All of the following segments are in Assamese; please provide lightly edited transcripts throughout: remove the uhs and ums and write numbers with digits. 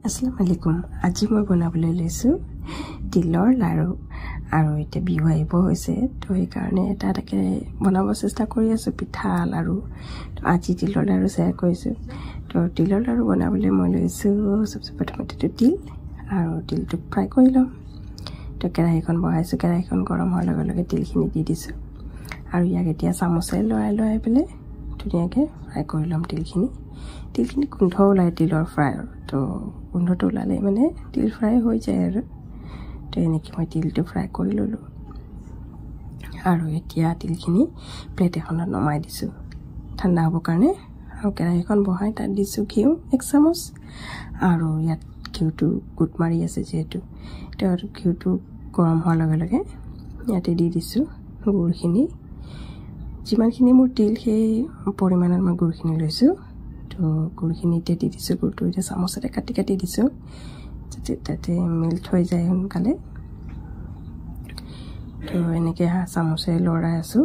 আসসালামু আলাইকুম আজি মই বনাবলৈ লৈছো তিলৰ লাৰু আৰু এটা বিহু আহিব হৈছে তো এই কাৰণে এটাকে বনাব চেষ্টা কৰি আছো পিঠা লাৰু তো আজি তিলৰ লাৰু শেয়াৰ কৰিছো তো তিলৰ লাৰু বনাবলৈ মই লৈছো সবচে প্ৰথমতে তিল আৰু তিলটো ফ্ৰাই কৰি লম তো কেৰাহীখন বহাইছো কেৰাহীখন গৰম হোৱাৰ লগে লগে তিলখিনি দি দিছো আৰু ইয়াক এতিয়া চামুচেৰে লৰাই পেলে ধুনীয়াকৈ ফ্ৰাই কৰি লম তিলখিনি গোন্ধ ওলাই তিলৰ ফ্ৰাই তো গোন্ধটো ওলালে মানে তিল ফ্ৰাই হৈ যায় আৰু তো এনেকৈ মই তিলটো ফ্ৰাই কৰি ললো আৰু এতিয়া তিলখিনি প্লেট এখনত নমাই দিছো ঠাণ্ডা হ'ব কাৰণে আৰু কেৰাহীখন বহাই তাত দিছো ঘিউ 1 চামুচ আৰু ইয়াত ঘিউটো গুট মাৰি আছে যেহেতু তো ঘিউটো গৰম হোৱাৰ লগে লগে ইয়াতে দি দিছো গুড়খিনি যিমানখিনি মোৰ তিল সেই পৰিমাণৰ মই গুড়খিনি লৈছো তো গুড়খিনিতে দি দিছো গুড়টো এটা চামুচেৰে কাটি দিছো যাতে তাতে মেল্ট হৈ যায় সোনকালে তো এনেকৈ চামুচেৰে লৰাই আছো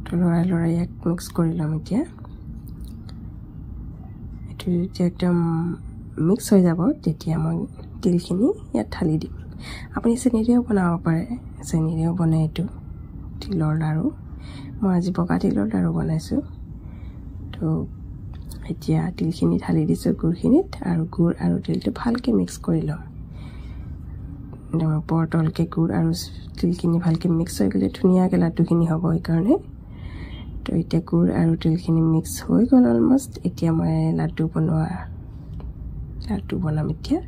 তো লৰাই ইয়াক মিক্স কৰি লম এতিয়া এইটো যেতিয়া একদম মিক্স হৈ যাব তেতিয়া মই তিলখিনি ইয়াত ঢালি দিম আপুনি চেনিৰেও বনাব পাৰে চেনিৰেও বনাই এইটো তিলৰ লাৰু মই আজি বগা তিলৰ লাৰু বনাইছো তো এতিয়া তিলখিনি ঢালি দিছো গুড়খিনিত আৰু গুড় আৰু তিলটো ভালকৈ মিক্স কৰি লম পৰতলকৈ গুড় আৰু তিলখিনি ভালকৈ মিক্স হৈ গ'লে ধুনীয়াকৈ লাডুখিনি হ'ব এই কাৰণে তো এতিয়া গুড় আৰু তিলখিনি মিক্স হৈ গ'ল অলমষ্ট এতিয়া মই লাডু বনাম এতিয়া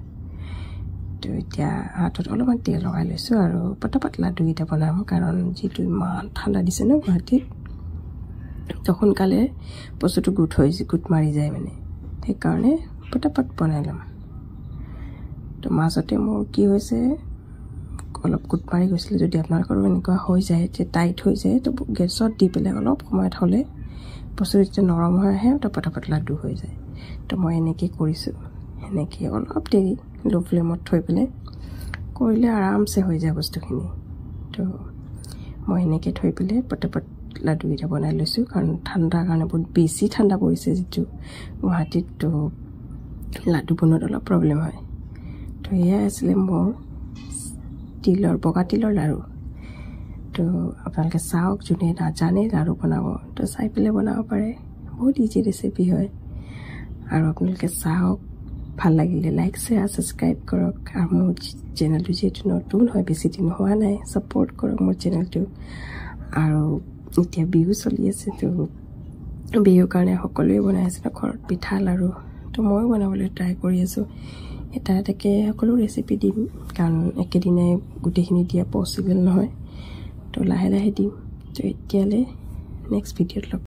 তো এতিয়া হাতত অলপমান তেল লগাই লৈছো আৰু পটাপট লাডুকেইটা বনাম কাৰণ যিটো ইমান ঠাণ্ডা দিছে ন গুৱাহাটীত তো সোনকালে বস্তুটো গুট মাৰি যায় মানে সেইকাৰণে পটাপট বনাই ল'ম তো মাজতে মোৰ কি হৈছে অলপ গুট মাৰি গৈছিলে যদি আপোনালোকৰো এনেকুৱা হৈ যায় যে টাইট হৈ যায় তো গেছত দি পেলাই অলপ সময়ত হ'লে বস্তুটো যেতিয়া নৰম হৈ আহে তো পটাপট লাডু হৈ যায় তো মই এনেকৈ কৰিছোঁ এনেকৈ অলপ দেৰি লো ফ্লেমত থৈ পেলাই কৰিলে আৰামছে হৈ যায় বস্তুখিনি তো মই এনেকৈ থৈ পেলাই পটাপট লাডুকেইটা বনাই লৈছোঁ কাৰণ ঠাণ্ডাৰ কাৰণে বহুত বেছি ঠাণ্ডা পৰিছে যিটো গুৱাহাটীত তো লাডু বনোৱাত অলপ প্ৰব্লেম হয় তো এয়া আছিলে মোৰ বগা তিলৰ লাৰু তো আপোনালোকে চাওক যোনে নাজানে লাৰু বনাব তো চাই পেলাই বনাব পাৰে বহুত ইজি ৰেচিপি হয় আৰু আপোনালোকে চাওক ভাল লাগিলে লাইক শ্বেয়াৰ ছাবস্ক্ৰাইব কৰক আৰু মোৰ চেনেলটো যিহেতু নতুন হয় বেছি দিন হোৱা নাই ছাপোৰ্ট কৰক মোৰ চেনেলটো আৰু এতিয়া বিহু চলি আছে তো বিহুৰ কাৰণে সকলোৱে বনাই আছে ঘৰত পিঠা লাৰু তো ময়ো বনাবলৈ ট্ৰাই কৰি আছোঁ এটাকে সকলো ৰেচিপি দিম কাৰণ একেদিনাই গোটেইখিনি দিয়া পচিবল নহয় তো লাহে লাহে দিম তো এতিয়ালৈ নেক্সট ভিডিঅ'ত লগ